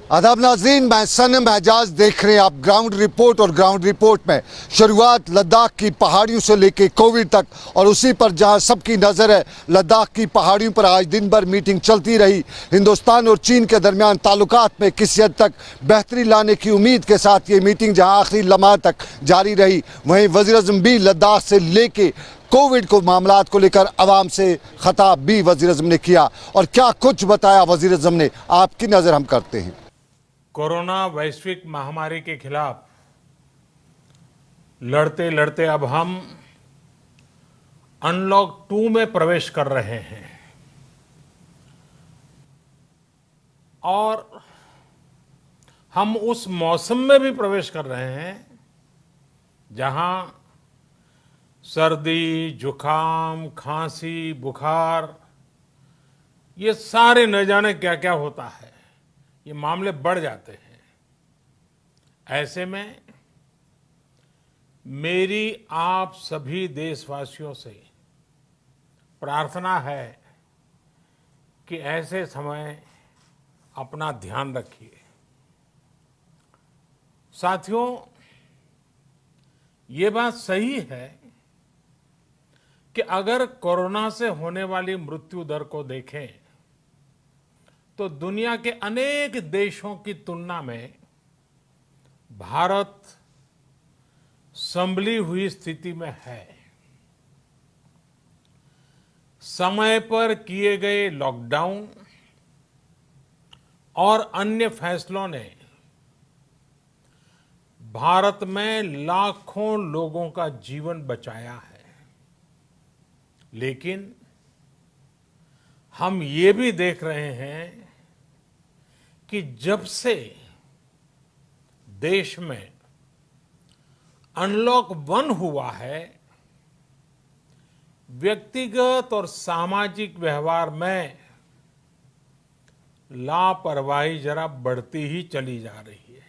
आदाब नाज़रीन, मैं सनम एजाज देख रहे हैं आप ग्राउंड रिपोर्ट। और ग्राउंड रिपोर्ट में शुरुआत लद्दाख की पहाड़ियों से लेकर कोविड तक, और उसी पर जहां सबकी नज़र है लद्दाख की पहाड़ियों पर आज दिन भर मीटिंग चलती रही। हिंदुस्तान और चीन के दरमियान ताल्लुकात में किसी हद तक बेहतरी लाने की उम्मीद के साथ ये मीटिंग जहां आखिरी लम्हा तक जारी रही, वहीं वज़ीर-ए-आज़म भी लद्दाख से लेके कोविड को मामलात को लेकर आवाम से खिताब भी वज़ीर-ए-आज़म ने किया। और क्या कुछ बताया वज़ीर-ए-आज़म ने, आपकी नज़र हम करते हैं। कोरोना वैश्विक महामारी के खिलाफ लड़ते लड़ते अब हम अनलॉक 2 में प्रवेश कर रहे हैं और हम उस मौसम में भी प्रवेश कर रहे हैं जहां सर्दी, जुकाम, खांसी, बुखार, ये सारे न जाने क्या क्या होता है, ये मामले बढ़ जाते हैं। ऐसे में मेरी आप सभी देशवासियों से प्रार्थना है कि ऐसे समय अपना ध्यान रखिए। साथियों, ये बात सही है कि अगर कोरोना से होने वाली मृत्यु दर को देखें तो दुनिया के अनेक देशों की तुलना में भारत संभली हुई स्थिति में है। समय पर किए गए लॉकडाउन और अन्य फैसलों ने भारत में लाखों लोगों का जीवन बचाया है, लेकिन हम ये भी देख रहे हैं कि जब से देश में अनलॉक 1 हुआ है, व्यक्तिगत और सामाजिक व्यवहार में लापरवाही जरा बढ़ती ही चली जा रही है।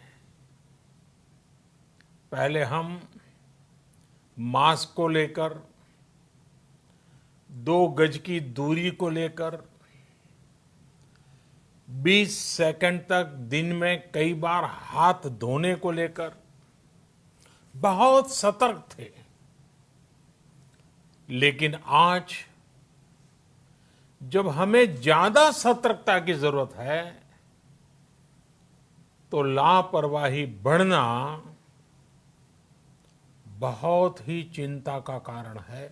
पहले हम मास्क को लेकर, 2 गज की दूरी को लेकर 20 सेकंड तक दिन में कई बार हाथ धोने को लेकर बहुत सतर्क थे, लेकिन आज जब हमें ज्यादा सतर्कता की जरूरत है तो लापरवाही बढ़ना बहुत ही चिंता का कारण है।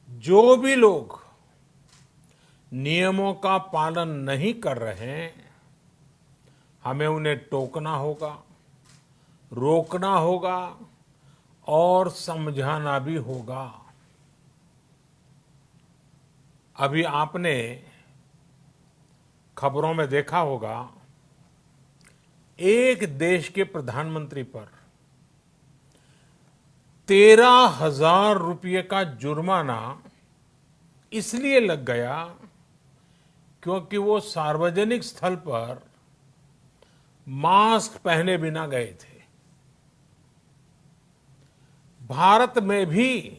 जो भी लोग नियमों का पालन नहीं कर रहे हैं, हमें उन्हें टोकना होगा, रोकना होगा और समझाना भी होगा। अभी आपने खबरों में देखा होगा, एक देश के प्रधानमंत्री पर 13,000 रुपये का जुर्माना इसलिए लग गया क्योंकि वो सार्वजनिक स्थल पर मास्क पहने बिना गए थे। भारत में भी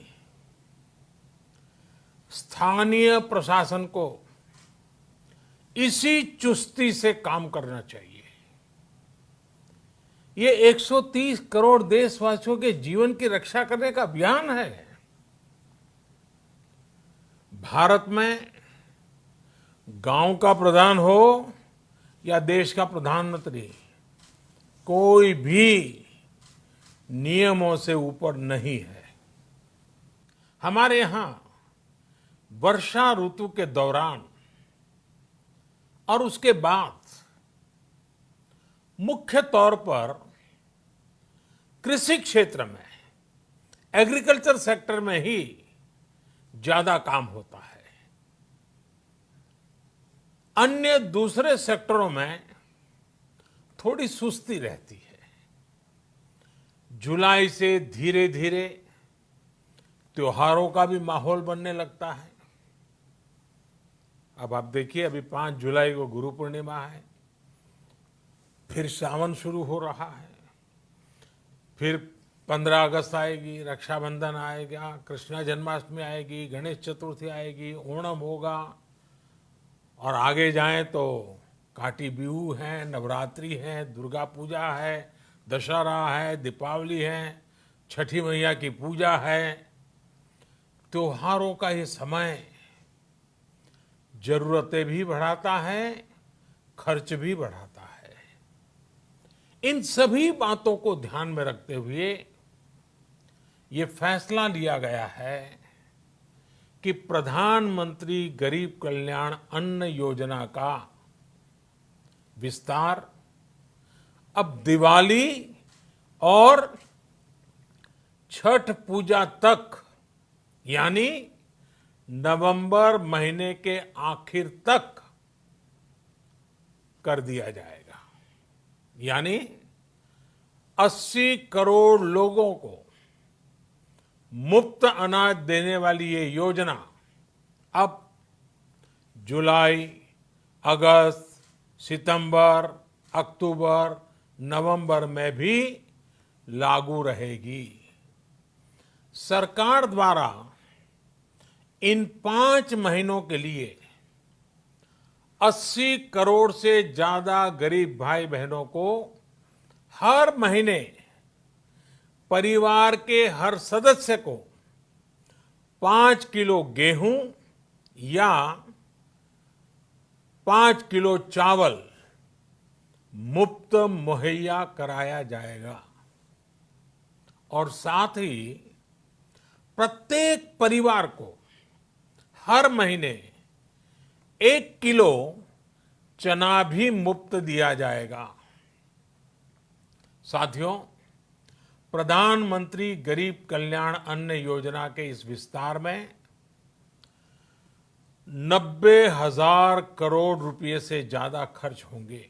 स्थानीय प्रशासन को इसी चुस्ती से काम करना चाहिए। ये 130 करोड़ देशवासियों के जीवन की रक्षा करने का अभियान है। भारत में गांव का प्रधान हो या देश का प्रधानमंत्री, कोई भी नियमों से ऊपर नहीं है। हमारे यहां वर्षा ऋतु के दौरान और उसके बाद मुख्य तौर पर कृषि क्षेत्र में, एग्रीकल्चर सेक्टर में ही ज्यादा काम होता है। अन्य दूसरे सेक्टरों में थोड़ी सुस्ती रहती है। जुलाई से धीरे धीरे त्योहारों का भी माहौल बनने लगता है। अब आप देखिए, अभी 5 जुलाई को गुरु पूर्णिमा है, फिर सावन शुरू हो रहा है, फिर 15 अगस्त आएगी, रक्षाबंधन आएगा, कृष्ण जन्माष्टमी आएगी, गणेश चतुर्थी आएगी, ओणम होगा, और आगे जाएं तो काटी बिहू है, नवरात्रि है, दुर्गा पूजा है, दशहरा है, दीपावली है, छठी मैया की पूजा है। त्योहारों का ये समय जरूरतें भी बढ़ाता है, खर्च भी बढ़ाता है। इन सभी बातों को ध्यान में रखते हुए ये फैसला लिया गया है कि प्रधानमंत्री गरीब कल्याण अन्न योजना का विस्तार अब दिवाली और छठ पूजा तक, यानी नवंबर महीने के आखिर तक कर दिया जाएगा। यानी 80 करोड़ लोगों को मुफ्त अनाज देने वाली ये योजना अब जुलाई, अगस्त, सितंबर, अक्टूबर, नवंबर में भी लागू रहेगी। सरकार द्वारा इन 5 महीनों के लिए 80 करोड़ से ज्यादा गरीब भाई बहनों को हर महीने परिवार के हर सदस्य को 5 किलो गेहूं या 5 किलो चावल मुफ्त मुहैया कराया जाएगा। और साथ ही प्रत्येक परिवार को हर महीने 1 किलो चना भी मुफ्त दिया जाएगा। साथियों, प्रधानमंत्री गरीब कल्याण अन्न योजना के इस विस्तार में 90,000 करोड़ रुपए से ज्यादा खर्च होंगे।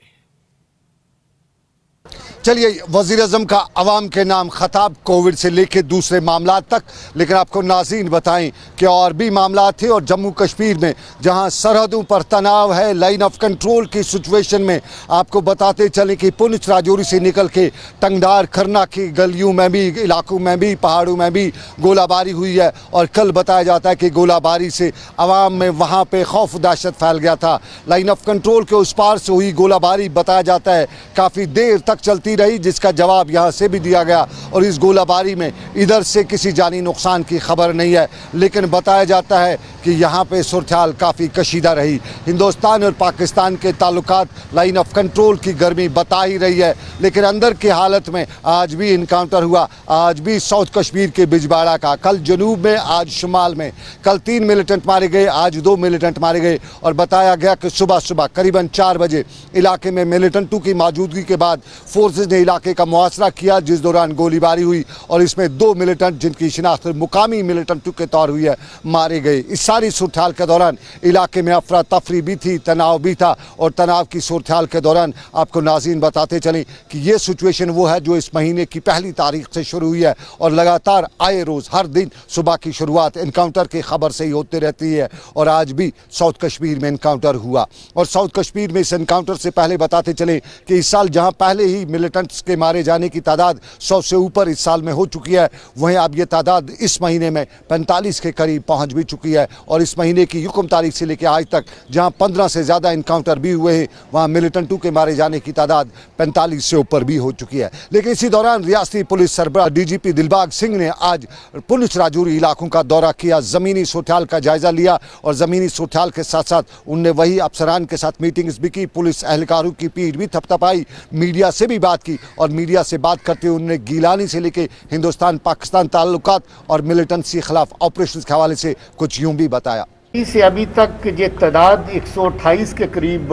चलिए, वजीर अजम का अवाम के नाम खताब कोविड से लेकर दूसरे मामला तक, लेकिन आपको नाज़रीन बताएं कि और भी मामला थे। और जम्मू कश्मीर में जहां सरहदों पर तनाव है, लाइन ऑफ कंट्रोल की सिचुएशन में आपको बताते चलें कि पुंछ राजौरी से निकल के टंगदार खरना की गलियों में भी, इलाकों में भी, पहाड़ों में भी गोलाबारी हुई है। और कल बताया जाता है कि गोलाबारी से अवाम में वहाँ पर खौफ दहशत फैल गया था। लाइन ऑफ कंट्रोल के उस पार से हुई गोलाबारी बताया जाता है काफ़ी देर तक चलती रही, जिसका जवाब यहां से भी दिया गया। और इस गोलाबारी में इधर से किसी जानी नुकसान की खबर नहीं है, लेकिन बताया जाता है कि यहां पे सूरत-ए-हाल काफ़ी कशीदा रही। हिंदुस्तान और पाकिस्तान के ताल्लुकात लाइन ऑफ कंट्रोल की गर्मी बता ही रही है, लेकिन अंदर की हालत में आज भी इनकाउंटर हुआ। आज भी साउथ कश्मीर के बिजबाड़ा का, कल जनूब में, आज शुमाल में। कल 3 मिलिटेंट मारे गए, आज 2 मिलिटेंट मारे गए। और बताया गया कि सुबह सुबह करीबन 4 बजे इलाके में मिलिटेंटों की मौजूदगी के बाद फोर्सेज ने इलाके का मुआसरा किया, जिस दौरान गोलीबारी हुई। और इसमें 2 मिलिटेंट, जिनकी शिनाख्त मुकामी मिलिटेंटों के तौर हुई है, मारे गए। इस सारी सूरत-ए-हाल के दौरान इलाके में अफरा तफरी भी थी, तनाव भी था। और तनाव की सूरत-ए-हाल के दौरान आपको नाज़रीन बताते चलें कि ये सिचुएशन वो है जो इस महीने की पहली तारीख से शुरू हुई है और लगातार आए रोज़ हर दिन सुबह की शुरुआत इनकाउंटर की खबर से ही होती रहती है। और आज भी साउथ कश्मीर में इनकाउंटर हुआ। और साउथ कश्मीर में इस इनकाउंटर से पहले बताते चलें कि इस साल जहां पहले ही मिलिटेंट्स के मारे जाने की तादाद 100 से ऊपर इस साल में हो चुकी है, वहीं अब ये तादाद इस महीने में 45 के करीब पहुंच भी चुकी है। और इस महीने की युक्म तारीख से लेकर आज तक जहां 15 से ज़्यादा इनकाउंटर भी हुए हैं, वहां मिलिटेंटों के मारे जाने की तादाद 45 से ऊपर भी हो चुकी है। लेकिन इसी दौरान रियासती पुलिस सरबराह डीजीपी दिलबाग सिंह ने आज पुंछ राजौरी इलाकों का दौरा किया, ज़मीनी सूरत-ए-हाल का जायज़ा लिया। और ज़मीनी सूरत-ए-हाल के साथ साथ उनने वही अफसरान के साथ मीटिंग्स भी की, पुलिस एहलकारों की पीठ भी थपथपाई, मीडिया से भी बात की। और मीडिया से बात करते हुए उन्होंने गीलानी से लेकर हिंदुस्तान पाकिस्तान ताल्लुकात और मिलिटेंसी के खिलाफ ऑपरेशन के हवाले से कुछ यूं भी बताया। से अभी तक ये तादाद 128 के करीब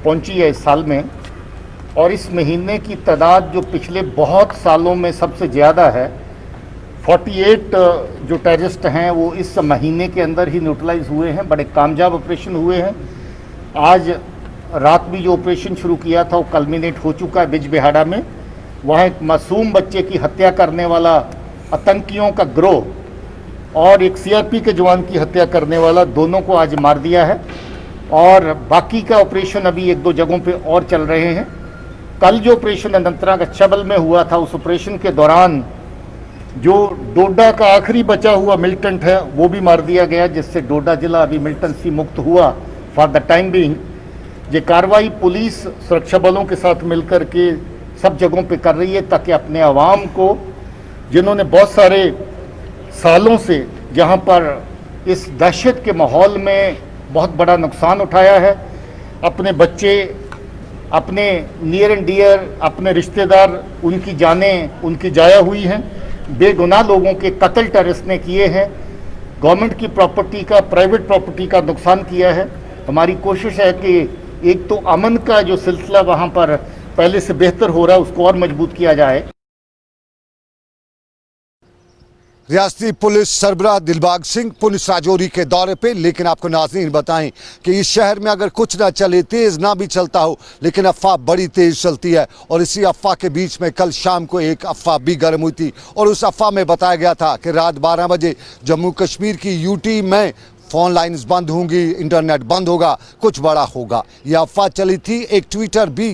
पहुंची है इस साल में। और इस महीने की तादाद जो पिछले बहुत सालों में सबसे ज़्यादा है, 48 जो टेररिस्ट हैं वो इस महीने के अंदर ही न्यूट्रलाइज हुए हैं। बड़े कामयाब ऑपरेशन हुए हैं। आज रात भी जो ऑपरेशन शुरू किया था वो कल्मिनेट हो चुका है बिजबिहाड़ा में। वहाँ एक मासूम बच्चे की हत्या करने वाला आतंकियों का गिरोह और एक सीआरपी के जवान की हत्या करने वाला, दोनों को आज मार दिया है। और बाकी का ऑपरेशन अभी 1-2 जगहों पे और चल रहे हैं। कल जो ऑपरेशन अनंतनाग अच्छाबल में हुआ था, उस ऑपरेशन के दौरान जो डोडा का आखिरी बचा हुआ मिलिटेंट है वो भी मार दिया गया, जिससे डोडा जिला अभी मिलिटेंसी मुक्त हुआ फॉर द टाइम बीइंग। ये कार्रवाई पुलिस सुरक्षा बलों के साथ मिलकर के सब जगहों पे कर रही है, ताकि अपने आवाम को, जिन्होंने बहुत सारे सालों से जहां पर इस दहशत के माहौल में बहुत बड़ा नुकसान उठाया है, अपने बच्चे, अपने नियर एंड डियर, अपने रिश्तेदार, उनकी जानें उनकी जाया हुई हैं, बेगुनाह लोगों के कत्ल टेररिस्ट ने किए हैं, गवर्नमेंट की प्रॉपर्टी का, प्राइवेट प्रॉपर्टी का नुकसान किया है। हमारी कोशिश है कि एक तो अमन का जो सिलसिला वहाँ पर पहले से बेहतर हो रहा है उसको और मजबूत किया जाए। रियासती पुलिस सरबराह दिलबाग सिंह पुलिस राजौरी के दौरे पे, लेकिन आपको नाज़रीन बताएं कि इस शहर में अगर कुछ ना चले, तेज़ ना भी चलता हो, लेकिन अफवाह बड़ी तेज़ चलती है। और इसी अफवाह के बीच में कल शाम को एक अफवाह भी गर्म हुई थी, और उस अफवाह में बताया गया था कि रात 12 बजे जम्मू कश्मीर की यूटी में फ़ोन लाइन्स बंद होंगी, इंटरनेट बंद होगा, कुछ बड़ा होगा। यह अफवाह चली थी। एक ट्विटर भी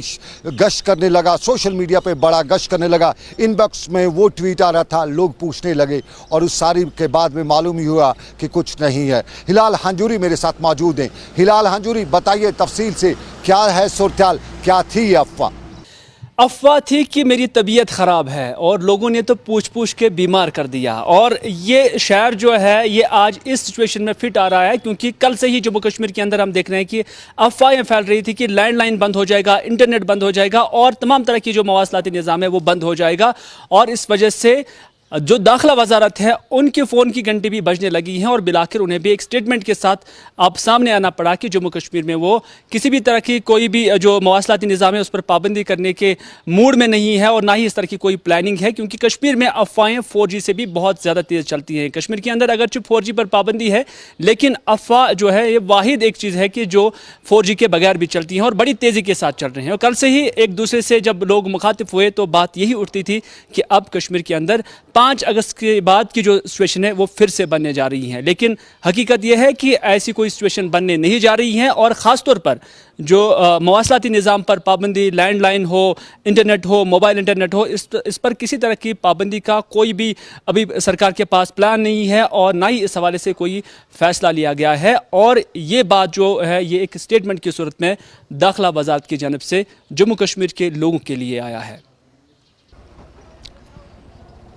गश्त करने लगा, सोशल मीडिया पे बड़ा गश्त करने लगा, इनबॉक्स में वो ट्वीट आ रहा था, लोग पूछने लगे, और उस सारी के बाद में मालूम ही हुआ कि कुछ नहीं है। हिलाल हांजूरी मेरे साथ मौजूद हैं। हिलाल हांजूरी, बताइए तफसील से क्या है सूरत-ए-हाल, क्या थी ये अफवाह? अफवाह थी कि मेरी तबीयत ख़राब है, और लोगों ने तो पूछ पूछ के बीमार कर दिया। और ये शहर जो है ये आज इस सिचुएशन में फिट आ रहा है, क्योंकि कल से ही जम्मू कश्मीर के अंदर हम देख रहे हैं कि अफवाहें फैल रही थी कि लैंडलाइन बंद हो जाएगा, इंटरनेट बंद हो जाएगा, और तमाम तरह की जो मवासलाती निज़ाम है वो बंद हो जाएगा। और इस वजह से जो दाखिला वजारत है उनके फ़ोन की घंटी भी बजने लगी हैं, और बिलाखिर उन्हें भी एक स्टेटमेंट के साथ अब सामने आना पड़ा कि जम्मू कश्मीर में वो किसी भी तरह की कोई भी जो मवासलाती निज़ाम है उस पर पाबंदी करने के मूड में नहीं है, और ना ही इस तरह की कोई प्लानिंग है, क्योंकि कश्मीर में अफवाहें 4G से भी बहुत ज़्यादा तेज़ चलती हैं। कश्मीर के अंदर अगरचे 4G पर पाबंदी है, लेकिन अफवाह जो है ये वाहिद एक चीज़ है कि जो 4G के बगैर भी चलती हैं और बड़ी तेज़ी के साथ चल रहे हैं। और कल से ही एक दूसरे से जब लोग मुखातिब हुए तो बात यही उठती थी कि अब कश्मीर के अंदर 5 अगस्त के बाद की जो सिचुएशन है वो फिर से बनने जा रही है। लेकिन हकीकत यह है कि ऐसी कोई सिचुएशन बनने नहीं जा रही है, और ख़ास तौर पर जो मवासलाती निज़ाम पर पाबंदी, लैंडलाइन हो, इंटरनेट हो, मोबाइल इंटरनेट हो, इस पर किसी तरह की पाबंदी का कोई भी अभी सरकार के पास प्लान नहीं है, और ना ही इस हवाले से कोई फ़ैसला लिया गया है। और ये बात जो है ये एक स्टेटमेंट की सूरत में दाखिला वज़ारत की जानिब से जम्मू कश्मीर के लोगों के लिए आया है।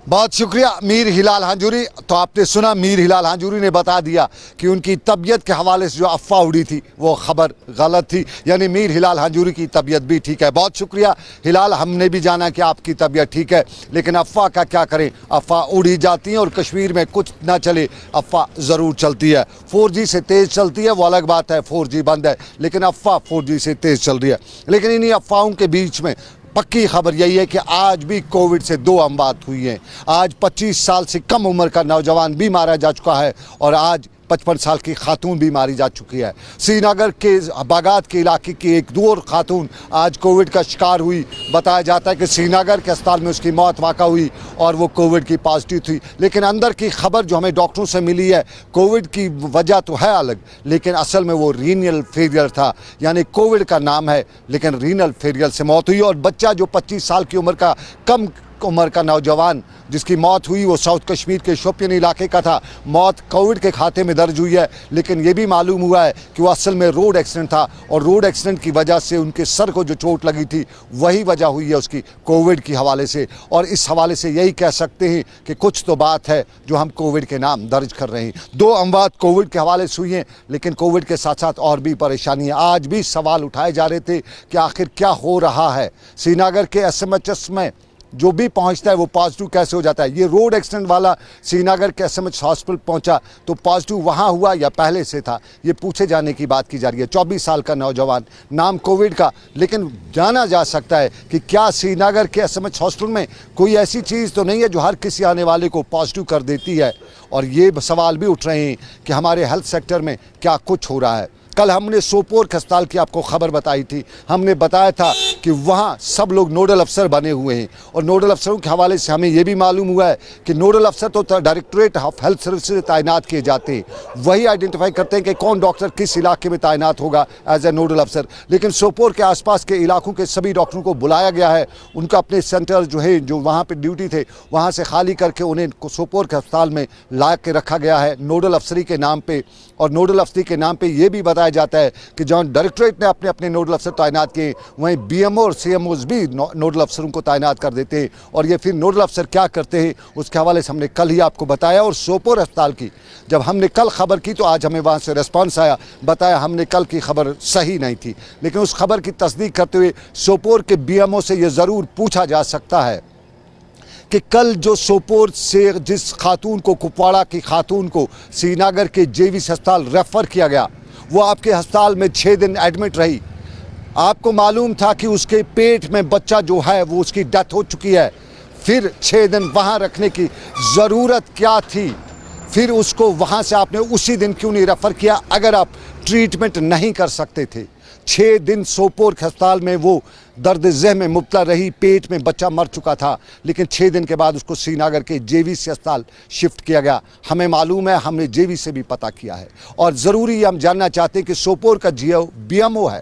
बहुत शुक्रिया मीर हिलाल हांजूरी। तो आपने सुना, मीर हिलाल हांजूरी ने बता दिया कि उनकी तबीयत के हवाले से जो अफवाह उड़ी थी वो खबर गलत थी, यानी मीर हिलाल हांजूरी की तबीयत भी ठीक है। बहुत शुक्रिया हिलाल, हमने भी जाना कि आपकी तबीयत ठीक है, लेकिन अफवाह का क्या करें, अफवाह उड़ी जाती हैं, और कश्मीर में कुछ ना चले अफवाह ज़रूर चलती है। 4G से तेज़ चलती है वो अलग बात है, 4G बंद है, लेकिन अफवाह 4G से तेज़ चल रही है। लेकिन इन्हीं अफवाहों के बीच में पक्की खबर यही है कि आज भी कोविड से 2 अमवात हुई हैं। आज 25 साल से कम उम्र का नौजवान भी मारा जा चुका है, और आज 55 साल की खातून भी मारी जा चुकी है। श्रीनगर के बागात के इलाके की एक दूर खातून आज कोविड का शिकार हुई। बताया जाता है कि श्रीनगर के अस्पताल में उसकी मौत वाक़ा हुई, और वो कोविड की पॉजिटिव थी। लेकिन अंदर की खबर जो हमें डॉक्टरों से मिली है, कोविड की वजह तो है अलग, लेकिन असल में वो रीनल फेलियर था, यानी कोविड का नाम है लेकिन रीनल फेलियर से मौत हुई। और बच्चा जो 25 साल की उम्र का, कम उम्र का नौजवान जिसकी मौत हुई, वो साउथ कश्मीर के शोपियान इलाके का था। मौत कोविड के खाते में दर्ज हुई है, लेकिन ये भी मालूम हुआ है कि वो असल में रोड एक्सीडेंट था, और रोड एक्सीडेंट की वजह से उनके सर को जो चोट लगी थी वही वजह हुई है उसकी कोविड के हवाले से। और इस हवाले से यही कह सकते हैं कि कुछ तो बात है जो हम कोविड के नाम दर्ज कर रहे हैं। 2 अमवात कोविड के हवाले से हुई हैं, लेकिन कोविड के साथ साथ और भी परेशानी है। आज भी सवाल उठाए जा रहे थे कि आखिर क्या हो रहा है। श्रीनगर के SMHS में जो भी पहुंचता है वो पॉजिटिव कैसे हो जाता है। ये रोड एक्सीडेंट वाला श्रीनगर के SMH हॉस्पिटल पहुंचा तो पॉजिटिव वहां हुआ या पहले से था, ये पूछे जाने की बात की जा रही है। 24 साल का नौजवान, नाम कोविड का, लेकिन जाना जा सकता है कि क्या श्रीनगर के SMH हॉस्पिटल में कोई ऐसी चीज़ तो नहीं है जो हर किसी आने वाले को पॉजिटिव कर देती है। और ये सवाल भी उठ रहे हैं कि हमारे हेल्थ सेक्टर में क्या कुछ हो रहा है। कल हमने सोपोर अस्पताल की आपको खबर बताई थी, हमने बताया था कि वहाँ सब लोग नोडल अफसर बने हुए हैं, और नोडल अफसरों के हवाले से हमें यह भी मालूम हुआ है कि नोडल अफसर तो डायरेक्टरेट ऑफ हेल्थ सर्विसेज से तैनात किए जाते हैं, वही आइडेंटिफाई करते हैं कि कौन डॉक्टर किस इलाके में तैनात होगा एज ए नोडल अफसर। लेकिन सोपोर के आसपास के इलाकों के सभी डॉक्टरों को बुलाया गया है, उनका अपने सेंटर जो है, जो वहाँ पर ड्यूटी थे, वहाँ से खाली करके उन्हें सोपोर के अस्पताल में ला के रखा गया है नोडल अफसरी के नाम पर। और नोडल अफसरी के नाम पर यह भी बताया बताया जाता है कि जहाँ डायरेक्टरेट ने अपने अपने नोडल अफसर तैनात किए, वहीं बीएमओ और सीएमओज भी नोडल अफसरों को तैनात कर देते हैं। और ये फिर नोडल अफसर क्या करते हैं उसके हवाले से हमने कल ही आपको बताया। और सोपोर अस्पताल की जब हमने कल खबर की तो आज हमें वहाँ से रिस्पॉन्स आया, बताया हमने कल की खबर सही नहीं थी, लेकिन उस खबर की तस्दीक करते हुए सोपोर के बीएमओ से ये ज़रूर पूछा जा सकता है कि कल जो सोपोर से जिस खातून को, कुपवाड़ा की खातून को श्रीनगर के जेवीस अस्पताल रेफ़र किया गया, वो आपके अस्पताल में 6 दिन एडमिट रही। आपको मालूम था कि उसके पेट में बच्चा जो है वो उसकी डेथ हो चुकी है, फिर 6 दिन वहाँ रखने की ज़रूरत क्या थी? फिर उसको वहाँ से आपने उसी दिन क्यों नहीं रेफ़र किया अगर आप ट्रीटमेंट नहीं कर सकते थे? 6 दिन सोपोर के अस्पताल में वो दर्द ज़ह में मुब्तला रही, पेट में बच्चा मर चुका था, लेकिन 6 दिन के बाद उसको श्रीनगर के जेवीसी अस्पताल शिफ्ट किया गया। हमें मालूम है, हमने जेवी से भी पता किया है और ज़रूरी हम जानना चाहते हैं कि सोपोर का बीएमओ है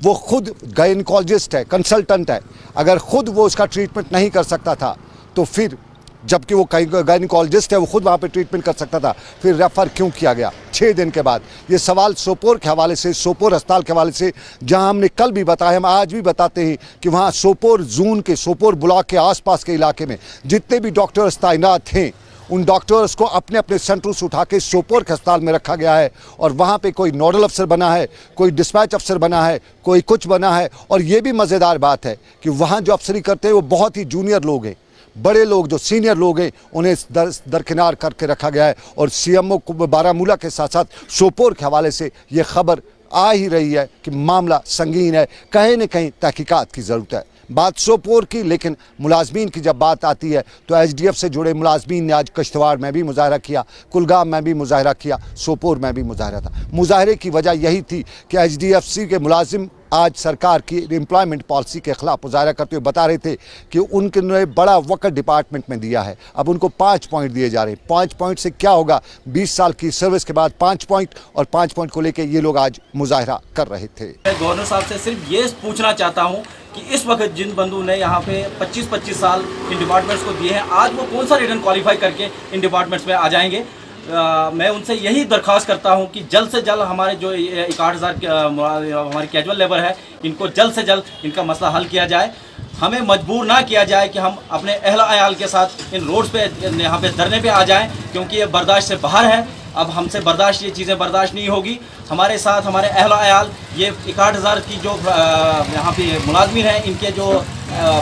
वो खुद गायनिकोलॉजिस्ट है, कंसल्टेंट है। अगर खुद वो उसका ट्रीटमेंट नहीं कर सकता था तो फिर, जबकि वो गायनिकोलॉजिस्ट है, वो खुद वहाँ पे ट्रीटमेंट कर सकता था, फिर रेफ़र क्यों किया गया 6 दिन के बाद? ये सवाल सोपोर के हवाले से, सोपोर अस्पताल के हवाले से, जहाँ हमने कल भी बताया, हम आज भी बताते हैं कि वहाँ सोपोर जोन के, सोपोर ब्लॉक के आसपास के इलाके में जितने भी डॉक्टर्स तैनात हैं, उन डॉक्टर्स को अपने अपने सेंटरों से उठा के सोपोर के अस्पताल में रखा गया है। और वहाँ पे कोई नोडल अफसर बना है, कोई डिस्पैच अफसर बना है, कोई कुछ बना है। और ये भी मज़ेदार बात है कि वहाँ जो अफसरी करते हैं वो बहुत ही जूनियर लोग हैं, बड़े लोग जो सीनियर लोग हैं उन्हें दरकिनार करके रखा गया है। और सीएमओ को बारामूला के साथ साथ सोपोर के हवाले से ये खबर आ ही रही है कि मामला संगीन है, कहीं न कहीं तहकीकात की ज़रूरत है। बात सोपोर की, लेकिन मुलाजमीन की जब बात आती है तो एचडीएफ से जुड़े मुलाजमीन ने आज कश्तवाड़ में भी मुजाहरा किया, कुलगाम में भी मुजाहरा किया, सोपोर में भी मुजाहरा था। मुजाहरे की वजह यही थी कि एचडीएफसी के मुलाजिम आज सरकार की एम्प्लॉयमेंट पॉलिसी के खिलाफ मुजाहरा करते हुए बता रहे थे कि उनके बड़ा वक्त डिपार्टमेंट में दिया है, अब उनको 5 पॉइंट दिए जा रहे हैं। 5 पॉइंट से क्या होगा? 20 साल की सर्विस के बाद 5 पॉइंट, और 5 पॉइंट को लेकर ये लोग आज मुजाहरा कर रहे थे। मैं गवर्नर साहब से सिर्फ ये पूछना चाहता हूँ कि इस वक्त जिन बंधु ने यहाँ पे 25-25 साल इन डिपार्टमेंट्स को दिए हैं, आज वो कौन सा रिटर्न क्वालिफाई करके इन डिपार्टमेंट्स में आ जाएंगे? मैं उनसे यही दरख्वास्त करता हूं कि जल्द से जल्द हमारे जो 61,000 हमारी कैजुअल लेबर है, इनको जल्द से जल्द इनका मसला हल किया जाए। हमें मजबूर ना किया जाए कि हम अपने अहल अयाल के साथ इन रोड्स पे यहाँ पे धरने पे आ जाएं, क्योंकि ये बर्दाश्त से बाहर है। अब हमसे बर्दाश्त, ये चीज़ें बर्दाश्त नहीं होगी। हमारे साथ हमारे अहल अयाल, ये 61,000 की जो यहाँ पे मुलाजमीन हैं, इनके जो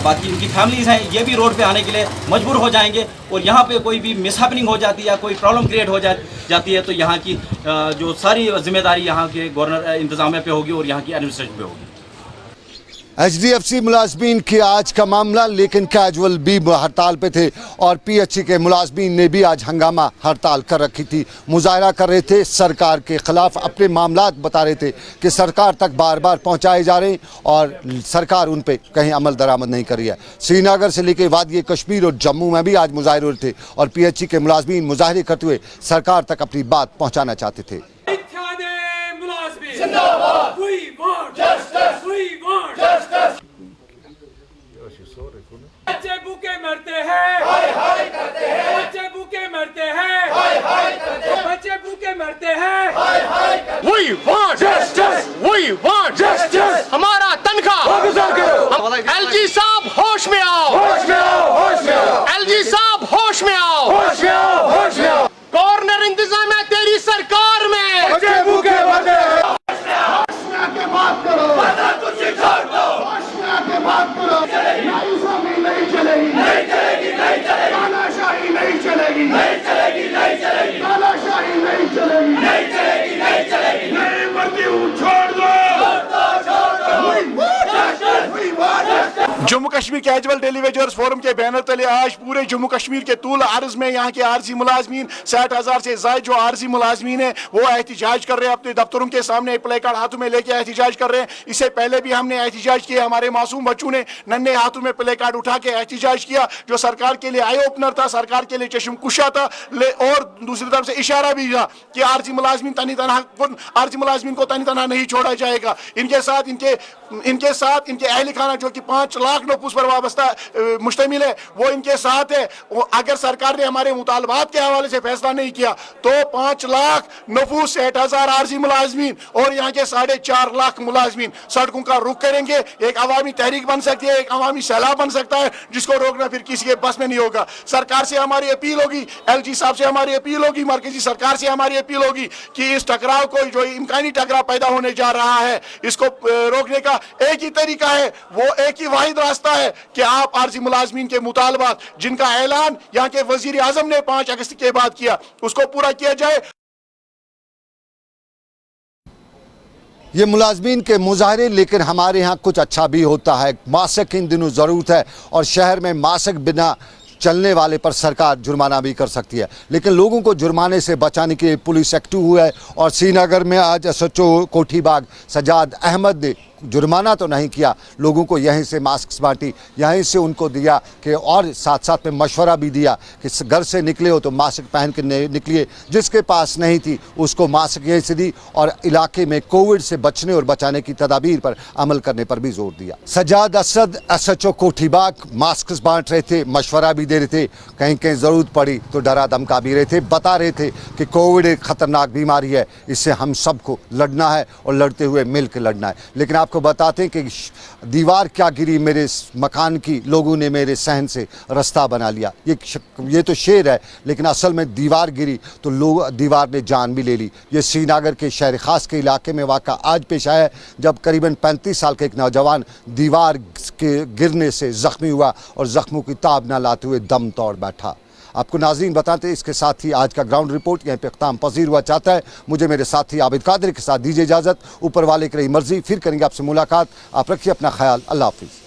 बाकी इनकी फैमिलीज़ हैं, ये भी रोड पे आने के लिए मजबूर हो जाएंगे। और यहाँ पे कोई भी मिसहैपनिंग हो जाती है या कोई प्रॉब्लम क्रिएट हो जाती है तो यहाँ की जो सारी जिम्मेदारी यहाँ के गवर्नर इंतज़ामिया पे होगी और यहाँ की एडमिनिस्ट्रेशन पे होगी। एचडीएफसी मुलाजमीन की आज का मामला, लेकिन कैजुअल भी हड़ताल पे थे और पीएचई के मुलाजमीन ने भी आज हंगामा हड़ताल कर रखी थी, मुजाहरा कर रहे थे, सरकार के खिलाफ अपने मामलात बता रहे थे कि सरकार तक बार बार पहुंचाए जा रहे हैं और सरकार उन पे कहीं अमल दरामद नहीं कर रही है। श्रीनगर से लेकर वादी कश्मीर और जम्मू में भी आज मुजाहरे हो रहे थे और पीएचई के मुलाजमीन मुजाहरे करते हुए सरकार तक अपनी बात पहुँचाना चाहते थे। बच्चे भूखे मरते हैं, हाय हाय करते हैं। बच्चे भूखे मरते हैं, हाय हाय करते हैं। बच्चे भूखे मरते हैं, हाय हाय करते हैं। We want justice, we want justice। हमारा तनख्वाह। एलजी साहब होश में आओ, होश में आओ, होश में आओ। एलजी साहब होश में आओ, होश में आओ, होश में आओ। गवर्नर इंतजाम है तेरी सरकार में, बच्चे भूखे मरते हैं। बात करो, बात करो। नहीं चलेगी, नहीं चलेगी, नहीं चलेगी। तानाशाही नहीं चलेगी, नहीं चलेगी, नहीं चलेगी। तानाशाही नहीं चलेगी, नहीं चलेगी, नहीं चलेगी। नहीं मरती हूँ, छोड़ दो, Jammu Kashmir casual daily wagers forum के बैनर तले आज पूरे जम्मू कश्मीर के तूल अर्ज में यहाँ के आरजी मुलाजमीन 60,000 से ज्यादा जो आरजी मुलाजमीन है वो एहतिजाज कर रहे हैं, अपने दफ्तरों के सामने प्ले कार्ड हाथों में लेके एहतिजाज कर रहे हैं। इससे पहले भी हमने एहतिजाज किया, हमारे मासूम बच्चों ने नन्हे हाथों में प्ले कार्ड उठा के एहतिजाज किया, जो सरकार के लिए आई ओपनर था, सरकार के लिए चश्म कुशा था। और दूसरी तरफ से इशारा भी था कि आरजी मुलाजमीन को तनी तनहा नहीं छोड़ा जाएगा। इनके साथ इनके इनके साथ इनके अहल खाना जो कि 5 लाख नफूस पर वाबस्ता मुश्तमिल है, वो इनके साथ है। अगर सरकार ने हमारे मुतालबात के हवाले से फैसला नहीं किया तो 5 लाख नफूस 60,000 आरजी मुलाजमीन और यहाँ के 4.5 लाख मुलाजमीन सड़कों का रुख करेंगे। एक अवामी तहरीक बन सकती है, एक अवामी सैलाब बन सकता है, जिसको रोकना फिर किसी के बस में नहीं होगा। सरकार से हमारी अपील होगी, LG साहब से हमारी अपील होगी, मरकजी सरकार से हमारी अपील होगी कि इस टकराव को, जो इम्कानी टकराव पैदा होने जा रहा है, इसको रोकने का एक ही तरीका है, वो एक ही वाहिद रास्ता है कि आप आरजी मुलाजमीन के मुतालबात जिनका ऐलान यहाँ के वजीर आजम ने 5 अगस्त के बाद किया, उसको पूरा किया जाए। ये मुलाजमीन के मुजाहरे, लेकिन हमारे यहाँ कुछ अच्छा भी होता है। मास्क इन दिनों ज़रूरत है और शहर में मास्क बिना चलने वाले पर सरकार जुर्माना भी कर सकती है, लेकिन लोगों को जुर्माने से बचाने के लिए पुलिस एक्टिव हुआ है। और श्रीनगर में आज SHO कोठीबाग सजाद अहमद ने जुर्माना तो नहीं किया, लोगों को यहीं से मास्क बांटी, यहीं से उनको दिया कि, और साथ साथ में मशवरा भी दिया कि घर से निकले हो तो मास्क पहन के निकलिए। जिसके पास नहीं थी उसको मास्क यहीं से दी और इलाके में कोविड से बचने और बचाने की तदाबीर पर अमल करने पर भी जोर दिया। सजाद असद SHO कोठीबाग मास्क बांट रहे थे, मशवरा भी दे रहे थे, कहीं कहीं ज़रूरत पड़ी तो डरा धमका भी रहे थे, बता रहे थे कि कोविड एक ख़तरनाक बीमारी है, इससे हम सबको लड़ना है और लड़ते हुए मिल के लड़ना है। लेकिन आपको बताते हैं कि दीवार क्या गिरी मेरे मकान की, लोगों ने मेरे सहन से रास्ता बना लिया। ये तो शेर है, लेकिन असल में दीवार गिरी तो लोग, दीवार ने जान भी ले ली। ये श्रीनगर के शहर खास के इलाके में वाक़ा आज पेश आया है, जब करीबन 35 साल का एक नौजवान दीवार के गिरने से ज़ख्मी हुआ और ज़ख्मों की ताब न लाते हुए दम तोड़ बैठा। आपको नाज़रीन बताते हैं, इसके साथ ही आज का ग्राउंड रिपोर्ट यहीं पे इख्ताम पजीर हुआ चाहता है। मुझे मेरे साथी आबिद कादरी के साथ दीजिए इजाज़त। ऊपर वाले की रही मर्जी, फिर करेंगे आपसे मुलाकात। आप रखिए अपना ख्याल। अल्लाह हाफिज़।